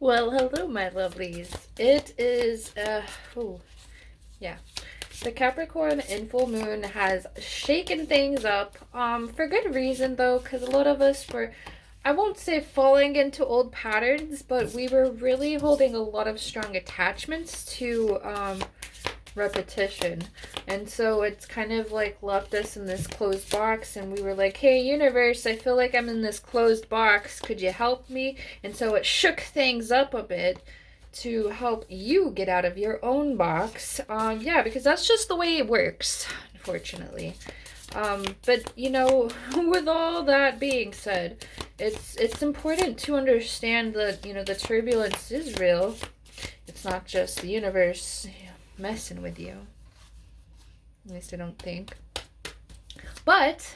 Well, hello, my lovelies. It is, ooh, yeah. The Capricorn in full moon has shaken things up, for good reason though, because a lot of us were, I won't say falling into old patterns, but we were really holding a lot of strong attachments to, repetition. And so it's kind of like left us in this closed box, and we were like, hey, universe, I feel like I'm in this closed box. Could you help me? And so it shook things up a bit to help you get out of your own box. Yeah, because that's just the way it works, unfortunately. But you know, with all that being said, it's important to understand that, you know, the turbulence is real. It's not just the universe messing with you. At least I don't think. But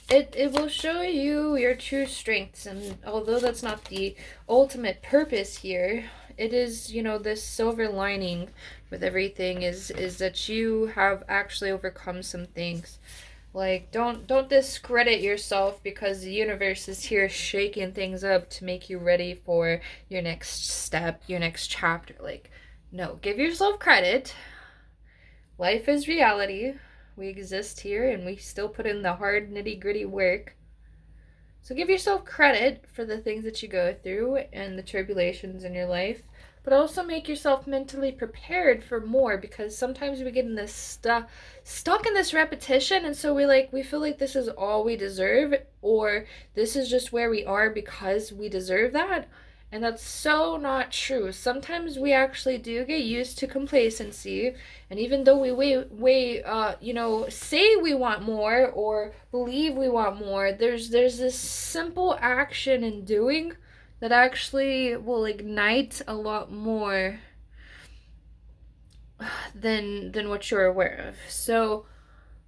it will show you your true strengths, and although that's not the ultimate purpose here, it is, you know, this silver lining with everything is that you have actually overcome some things. Like, don't discredit yourself because the universe is here shaking things up to make you ready for your next step, your next chapter. Like, no, give yourself credit. Life is reality. We exist here and we still put in the hard, nitty gritty work. So give yourself credit for the things that you go through and the tribulations in your life, but also make yourself mentally prepared for more, because sometimes we get in this stuck in this repetition, and so we feel like this is all we deserve, or this is just where we are because we deserve that. And that's so not true. Sometimes we actually do get used to complacency, and even though say we want more or believe we want more, there's this simple action in doing that actually will ignite a lot more than what you're aware of. So,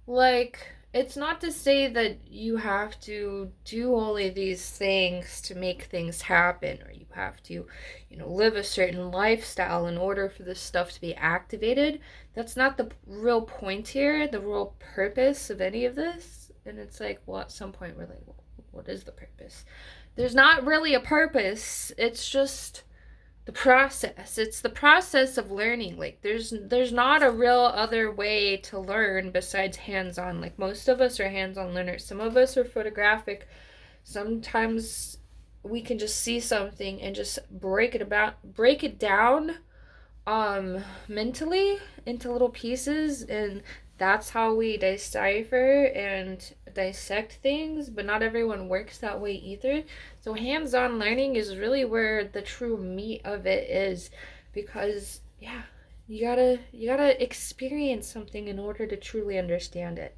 like, it's not to say that you have to do all of these things to make things happen, or you have to, you know, live a certain lifestyle in order for this stuff to be activated. That's not the real point here, the real purpose of any of this. And it's like, well, at some point we're like, well, what is the purpose? There's not really a purpose. It's just the process. It's the process of learning. Like, there's not a real other way to learn besides hands-on. Like, most of us are hands-on learners. Some of us are photographic. Sometimes we can just see something and just break it down mentally into little pieces, and that's how we decipher and dissect things. But not everyone works that way either. So hands-on learning is really where the true meat of it is, because yeah, you gotta experience something in order to truly understand it.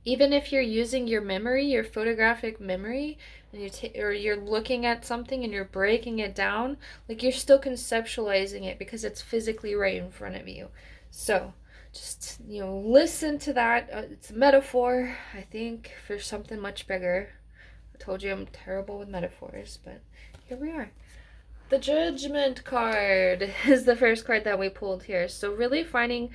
Even if you're using your memory, your photographic memory, and or you're looking at something and you're breaking it down, like, you're still conceptualizing it because it's physically right in front of you. So just, you know, listen to that. It's a metaphor, I think, for something much bigger. I told you I'm terrible with metaphors, but here we are. The Judgment card is the first card that we pulled here. So really finding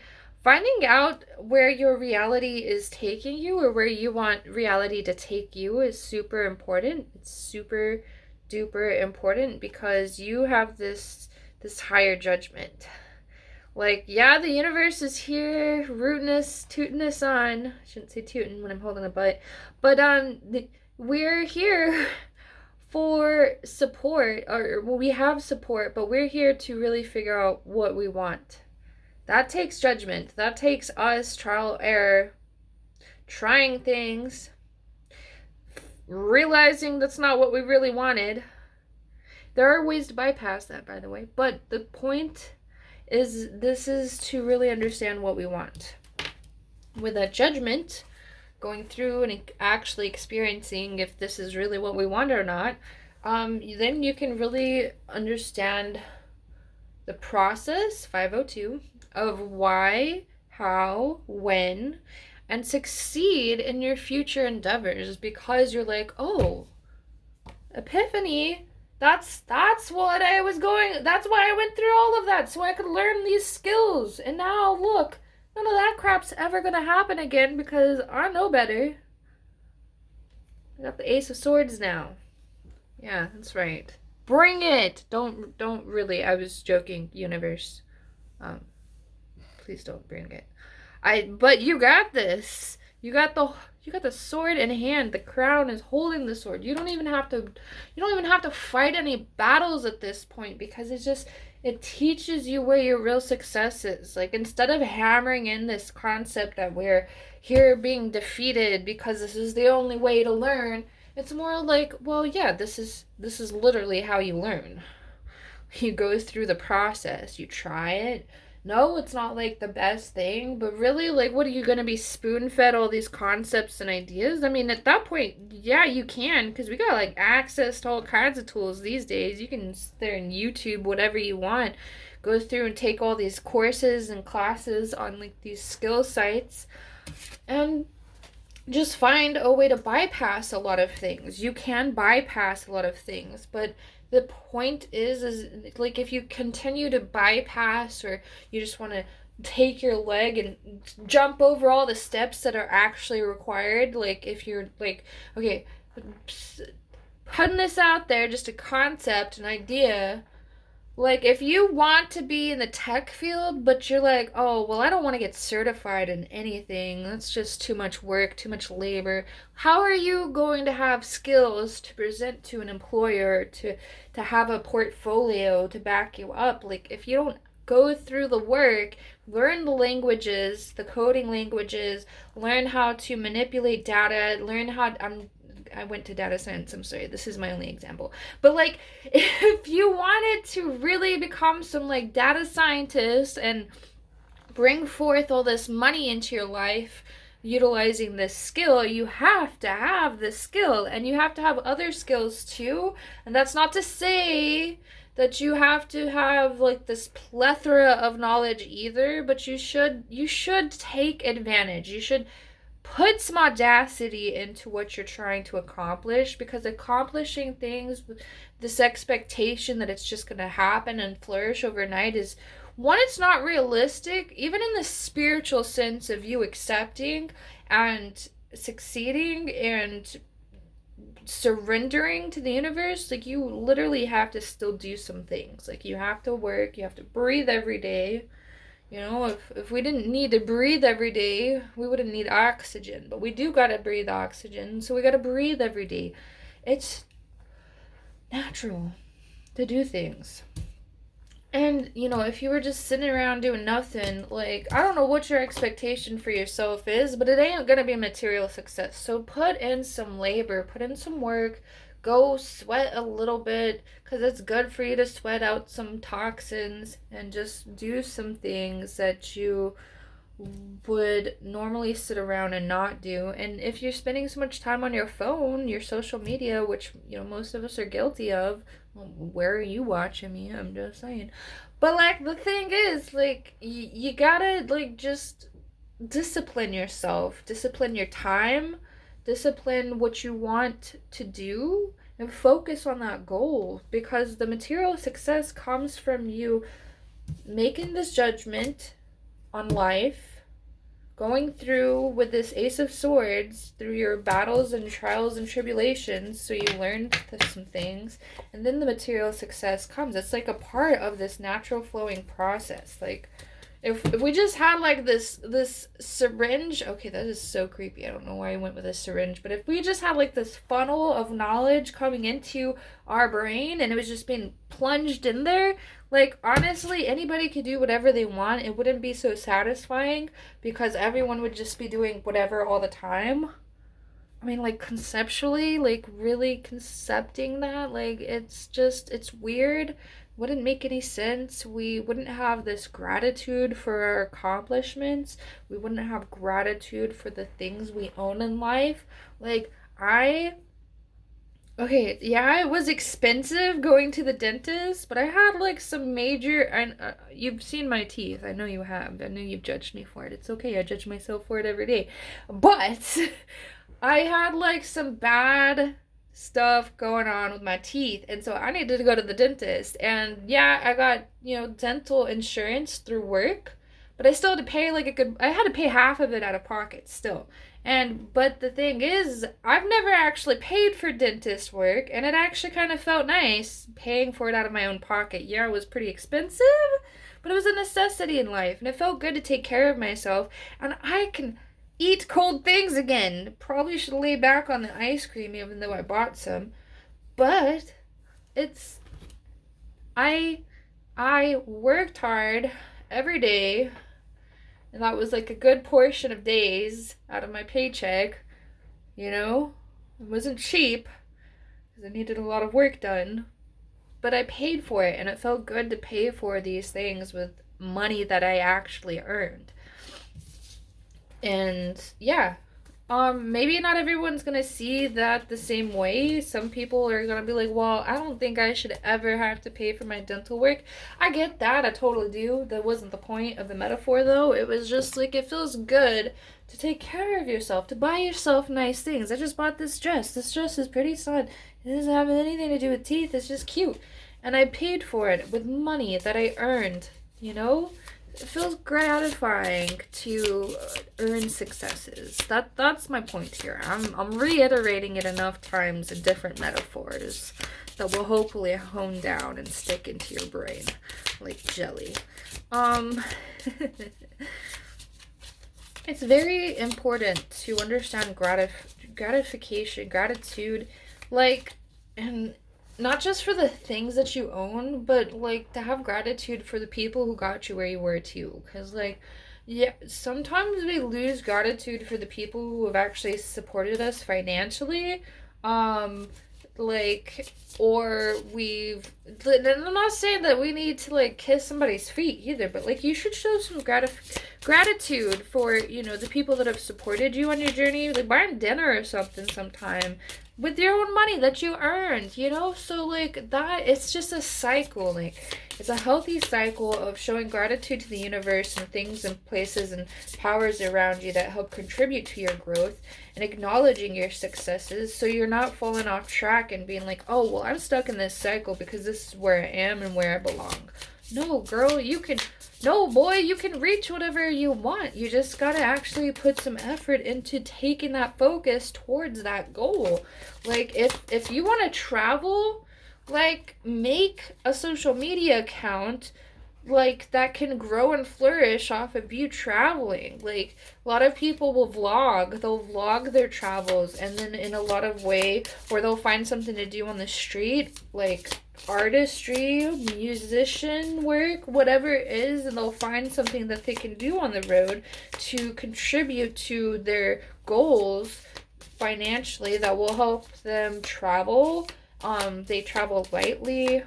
out where your reality is taking you, or where you want reality to take you, is super important. It's super duper important, because you have this higher judgment. Like, yeah, the universe is here, rooting us, tooting us on. I shouldn't say tooting when I'm holding a butt, but we're here for support, or well, we have support, but we're here to really figure out what we want. That takes judgment. That takes us trial error, trying things, realizing that's not what we really wanted. There are ways to bypass that, by the way, but the point is, this is to really understand what we want. With that judgment, going through and actually experiencing if this is really what we want or not, then you can really understand the process, 502, of why, how, when, and succeed in your future endeavors, because you're like, oh, epiphany. That's what I was going. That's why I went through all of that, so I could learn these skills. And now look, none of that crap's ever gonna happen again because I know better. I got the Ace of Swords now. Yeah, that's right. Bring it. Don't really. I was joking, universe. Um, please don't bring it. But you got this. You got the sword in hand. The crown is holding the sword. You don't even have to fight any battles at this point, because it teaches you where your real success is. Like, instead of hammering in this concept that we're here being defeated because this is the only way to learn, it's more like, well, yeah, this is literally how you learn. You go through the process, you try it. No, it's not like the best thing, but really, like, what are you going to be spoon fed all these concepts and ideas? I mean, at that point, yeah, you can, because we got like access to all kinds of tools these days. You can sit there and YouTube whatever you want, go through and take all these courses and classes on like these skill sites, and just find a way to bypass a lot of things. You can bypass a lot of things, but the point is like, if you continue to bypass, or you just want to take your leg and jump over all the steps that are actually required, like, if you're like, okay, putting this out there, just a concept, an idea. Like, if you want to be in the tech field, but you're like, oh, well, I don't want to get certified in anything. That's just too much work, too much labor. How are you going to have skills to present to an employer, to have a portfolio to back you up? Like, if you don't go through the work, learn the languages, the coding languages, learn how to manipulate data, learn how, I went to data science, I'm sorry, this is my only example. But like, if you wanted to really become some like data scientist and bring forth all this money into your life utilizing this skill, you have to have this skill, and you have to have other skills too. And that's not to say that you have to have like this plethora of knowledge either, but you should take advantage. You should put some audacity into what you're trying to accomplish, because accomplishing things with this expectation that it's just going to happen and flourish overnight is, one, it's not realistic, even in the spiritual sense of you accepting and succeeding and surrendering to the universe. Like, you literally have to still do some things. Like, you have to work, you have to breathe every day. You know, if we didn't need to breathe every day, we wouldn't need oxygen. But we do gotta breathe oxygen, so we gotta breathe every day. It's natural to do things. And, if you were just sitting around doing nothing, like, I don't know what your expectation for yourself is, but it ain't gonna be material success. So put in some labor, put in some work, go sweat a little bit, because it's good for you to sweat out some toxins, and just do some things that you would normally sit around and not do. And if you're spending so much time on your phone, your social media, which most of us are guilty of, well, where are you watching me? I'm just saying. But like, the thing is, like, you gotta like just discipline yourself, discipline your time, discipline what you want to do, and focus on that goal, because the material success comes from you making this judgment on life, going through with this Ace of Swords through your battles and trials and tribulations, so you learn some things, and then the material success comes. It's like a part of this natural flowing process. Like, if we just had like this syringe, okay, that is so creepy. I don't know why I went with a syringe, but if we just had like this funnel of knowledge coming into our brain, and it was just being plunged in there, like, honestly, anybody could do whatever they want. It wouldn't be so satisfying, because everyone would just be doing whatever all the time. I mean, like, conceptually, like, really concepting that, like, it's weird. Wouldn't make any sense. We wouldn't have this gratitude for our accomplishments. We wouldn't have gratitude for the things we own in life. Like, okay, yeah, it was expensive going to the dentist, but I had like some major. You've seen my teeth. I know you have. I know you've judged me for it. It's okay. I judge myself for it every day. But I had like some bad stuff going on with my teeth, and so I needed to go to the dentist. And yeah, I got, dental insurance through work, but I still had to pay like I had to pay half of it out of pocket still. But the thing is, I've never actually paid for dentist work, and it actually kind of felt nice paying for it out of my own pocket. Yeah, it was pretty expensive, but it was a necessity in life, and it felt good to take care of myself, and I can eat cold things again. Probably should lay back on the ice cream even though I bought some. But it's I worked hard every day, and that was like a good portion of days out of my paycheck, you know? It wasn't cheap because I needed a lot of work done, but I paid for it, and it felt good to pay for these things with money that I actually earned. And yeah, maybe not everyone's gonna see that the same way. Some people are gonna be like, well, I don't think I should ever have to pay for my dental work. I get that, I totally do. That wasn't the point of the metaphor though. It was just like it feels good to take care of yourself, to buy yourself nice things. I just bought this dress. This dress is pretty stunning. It doesn't have anything to do with teeth, it's just cute. And I paid for it with money that I earned, you know? It feels gratifying to earn successes. That's my point here. I'm reiterating it enough times in different metaphors that will hopefully hone down and stick into your brain like jelly. It's very important to understand gratification, gratitude, like, and not just for the things that you own, but like to have gratitude for the people who got you where you were too. Because, like, yeah, sometimes we lose gratitude for the people who have actually supported us financially. Um, like, or we've, and I'm not saying that we need to like kiss somebody's feet either, but like you should show some gratitude for, the people that have supported you on your journey. Like, buy them dinner or something sometime with your own money that you earned. So like that, it's just a cycle. Like, it's a healthy cycle of showing gratitude to the universe and things and places and powers around you that help contribute to your growth, and acknowledging your successes so you're not falling off track and being like, oh, well, I'm stuck in this cycle because this is where I am and where I belong. No, girl, no, boy, you can reach whatever you want. You just gotta actually put some effort into taking that focus towards that goal. Like, if you want to travel, like, make a social media account like that can grow and flourish off of you traveling. Like, a lot of people will vlog. They'll vlog their travels, and then in a lot of way where they'll find something to do on the street, like artistry, musician work, whatever it is, and they'll find something that they can do on the road to contribute to their goals financially that will help them travel. They travel lightly.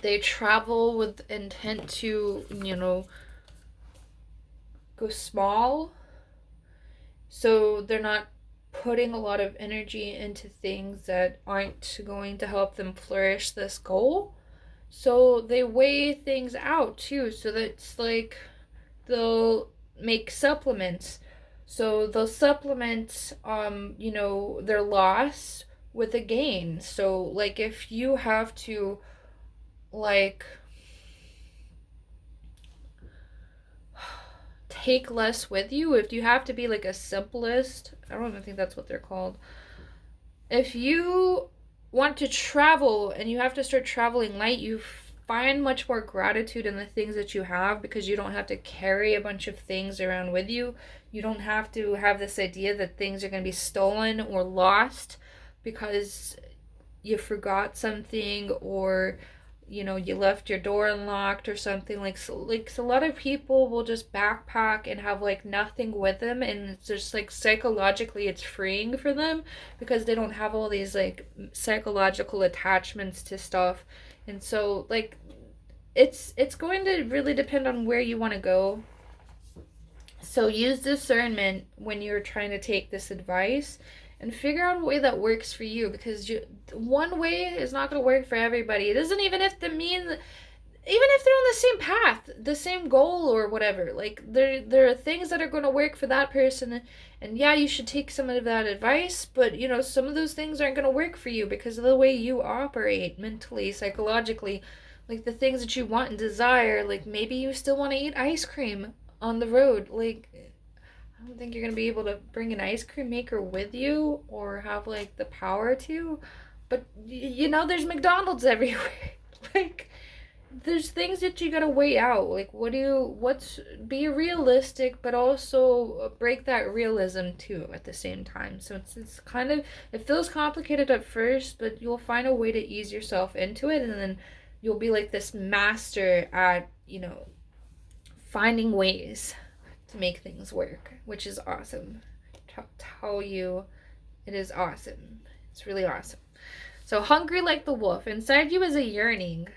They travel with intent to, go small. So they're not putting a lot of energy into things that aren't going to help them flourish this goal. So they weigh things out too. So that's like they'll make supplements. So they'll supplement, their loss with a gain. So like if you have to like take less with you, if you have to be like a simplest, I don't even think that's what they're called. If you want to travel and you have to start traveling light, you find much more gratitude in the things that you have because you don't have to carry a bunch of things around with you. You don't have to have this idea that things are going to be stolen or lost because you forgot something, or you left your door unlocked or something. So a lot of people will just backpack and have like nothing with them, and it's just like psychologically it's freeing for them because they don't have all these like psychological attachments to stuff. And so like it's going to really depend on where you want to go. So use discernment when you're trying to take this advice and figure out a way that works for you, because one way is not going to work for everybody. It doesn't even have to mean, even if they're on the same path, the same goal or whatever. Like, there are things that are going to work for that person, and yeah, you should take some of that advice, but some of those things aren't going to work for you because of the way you operate mentally, psychologically. Like the things that you want and desire, like maybe you still want to eat ice cream on the road. Like, I don't think you're gonna be able to bring an ice cream maker with you or have like the power to. But you know, there's McDonald's everywhere. Like, there's things that you gotta weigh out. Like, be realistic, but also break that realism too at the same time. So it's kind of, it feels complicated at first, but you'll find a way to ease yourself into it, and then you'll be like this master at, finding ways to make things work, which is awesome. Tell you, it is awesome. It's really awesome. So, hungry like the wolf, inside you is a yearning.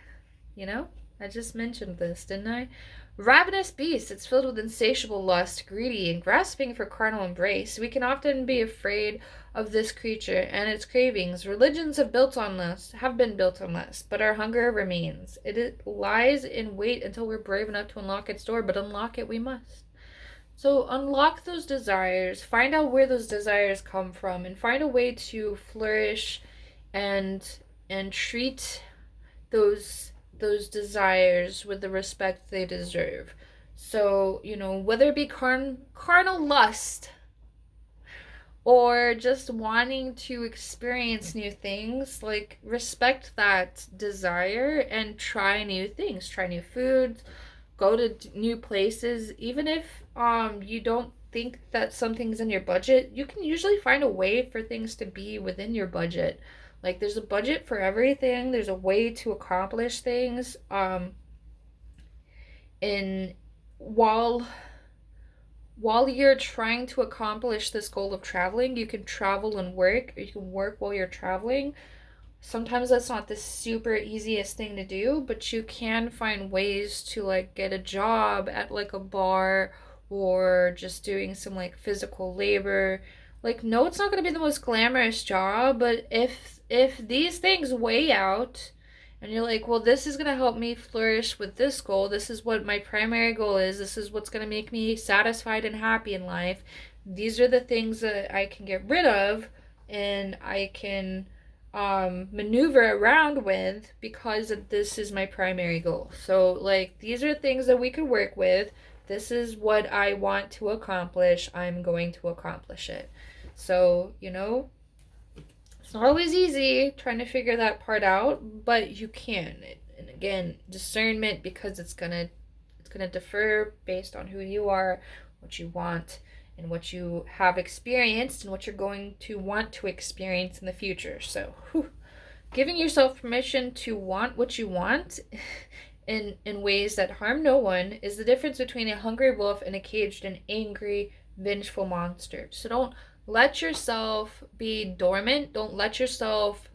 I just mentioned this, didn't I? Ravenous beast, it's filled with insatiable lust, greedy and grasping for carnal embrace. We can often be afraid of this creature and its cravings. Religions have been built on lust, but our hunger remains. It lies in wait until we're brave enough to unlock its door, but unlock it we must. So unlock those desires, find out where those desires come from, and find a way to flourish and treat those desires with the respect they deserve. So, whether it be carnal lust or just wanting to experience new things, like, respect that desire and try new things, try new foods, go to new places. Even if you don't think that something's in your budget, you can usually find a way for things to be within your budget. Like, there's a budget for everything. There's a way to accomplish things. And while you're trying to accomplish this goal of traveling, you can travel and work, or you can work while you're traveling. Sometimes that's not the super easiest thing to do, but you can find ways to, like, get a job at, like, a bar, or just doing some, like, physical labor. Like, no, it's not going to be the most glamorous job, but if these things weigh out and you're like, well, this is going to help me flourish with this goal, this is what my primary goal is, this is what's going to make me satisfied and happy in life, these are the things that I can get rid of and I can maneuver around with because this is my primary goal. So, like, these are things that we could work with. This is what I want to accomplish. I'm going to accomplish it. So, it's not always easy trying to figure that part out, but you can. And again, discernment, because it's gonna differ based on who you are, what you want, and what you have experienced, and what you're going to want to experience in the future. So, giving yourself permission to want what you want in ways that harm no one is the difference between a hungry wolf and a caged and angry, vengeful monster. So don't let yourself be dormant. Don't let yourself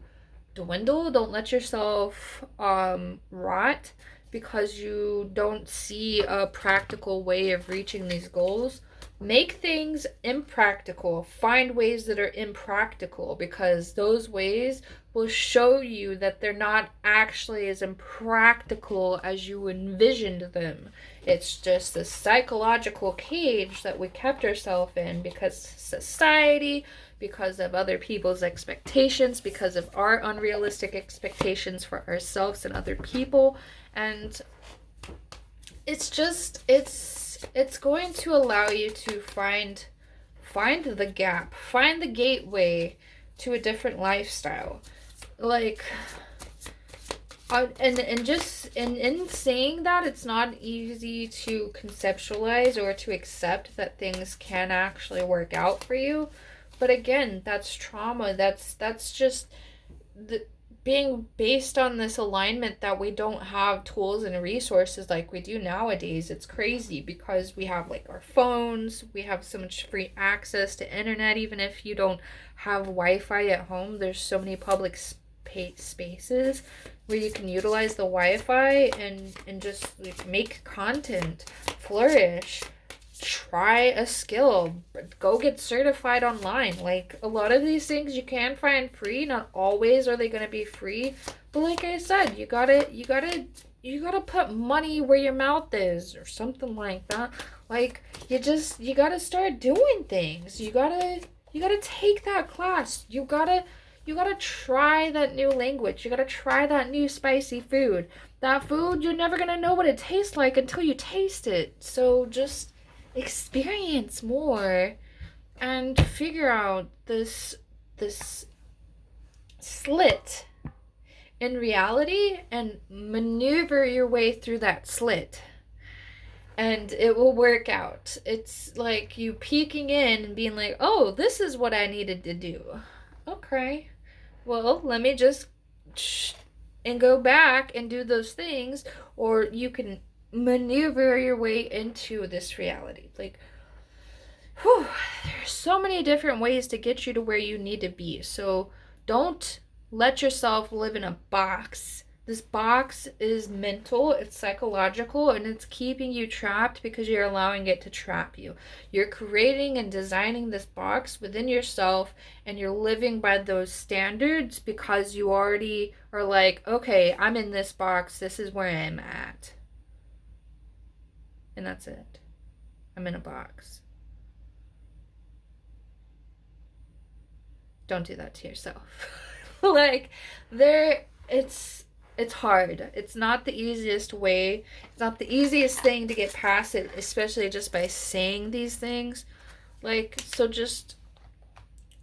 dwindle. Don't let yourself rot because you don't see a practical way of reaching these goals. Make things impractical. Find ways that are impractical, because those ways will show you that they're not actually as impractical as you envisioned them. It's just a psychological cage that we kept ourselves in because society, because of other people's expectations, because of our unrealistic expectations for ourselves and other people. And it's going to allow you to find the gap, find the gateway to a different lifestyle. Like, and just in saying that, it's not easy to conceptualize or to accept that things can actually work out for you. But again, that's trauma. That's just being based on this alignment that we don't have tools and resources like we do nowadays. It's crazy because we have, like, our phones, we have so much free access to internet. Even if you don't have Wi-Fi at home, there's so many public spaces where you can utilize the Wi-Fi and just, like, make content, flourish, try a skill, go get certified online. Like, a lot of these things you can find free. Not always are they going to be free, but like I said, you gotta put money where your mouth is, or something like that. Like, you gotta start doing things. You gotta take that class. You gotta try that new language. You gotta try that new spicy food. That food, you're never gonna know what it tastes like until you taste it. So just experience more and figure out this slit in reality and maneuver your way through that slit. And it will work out. It's like you peeking in and being like, oh, this is what I needed to do. Okay. Well, let me just and go back and do those things. Or you can maneuver your way into this reality. Like, whew, there's so many different ways to get you to where you need to be. So don't let yourself live in a box. This box is mental, it's psychological, and it's keeping you trapped because you're allowing it to trap you. You're creating and designing this box within yourself, and you're living by those standards because you already are like, okay, I'm in this box, this is where I'm at. And that's it. I'm in a box. Don't do that to yourself. Like, it's hard. It's not the easiest way. It's not the easiest thing to get past it, especially just by saying these things. Like, so just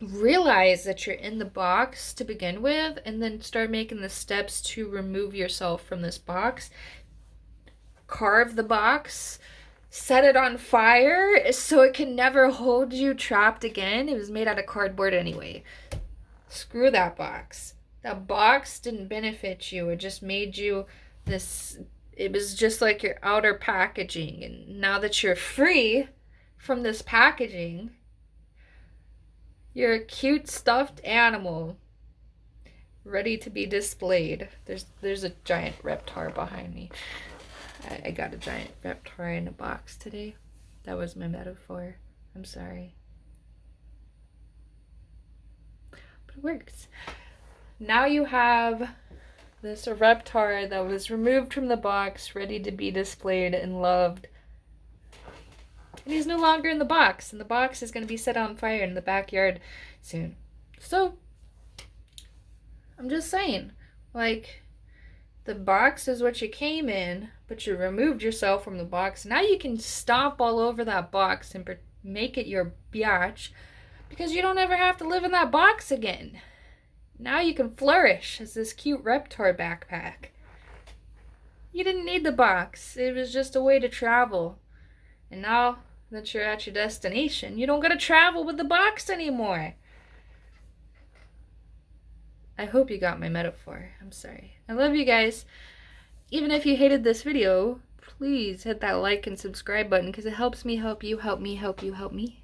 realize that you're in the box to begin with, and then start making the steps to remove yourself from this box. Carve the box, set it on fire so it can never hold you trapped again. It was made out of cardboard anyway. Screw that box. That box didn't benefit you. It just made you this. It was just like your outer packaging. And now that you're free from this packaging, you're a cute stuffed animal ready to be displayed. There's a giant Reptar behind me. I got a giant Reptar in a box today. That was my metaphor. I'm sorry. But it works. Now you have this Reptar that was removed from the box, ready to be displayed and loved. And he's no longer in the box, and the box is going to be set on fire in the backyard soon. So, I'm just saying, like, the box is what you came in, but you removed yourself from the box. Now you can stomp all over that box and make it your biatch, because you don't ever have to live in that box again. Now you can flourish as this cute Reptar backpack. You didn't need the box. It was just a way to travel. And now that you're at your destination, you don't gotta travel with the box anymore. I hope you got my metaphor. I'm sorry. I love you guys. Even if you hated this video, please hit that like and subscribe button because it helps me help you, help me help you, help me.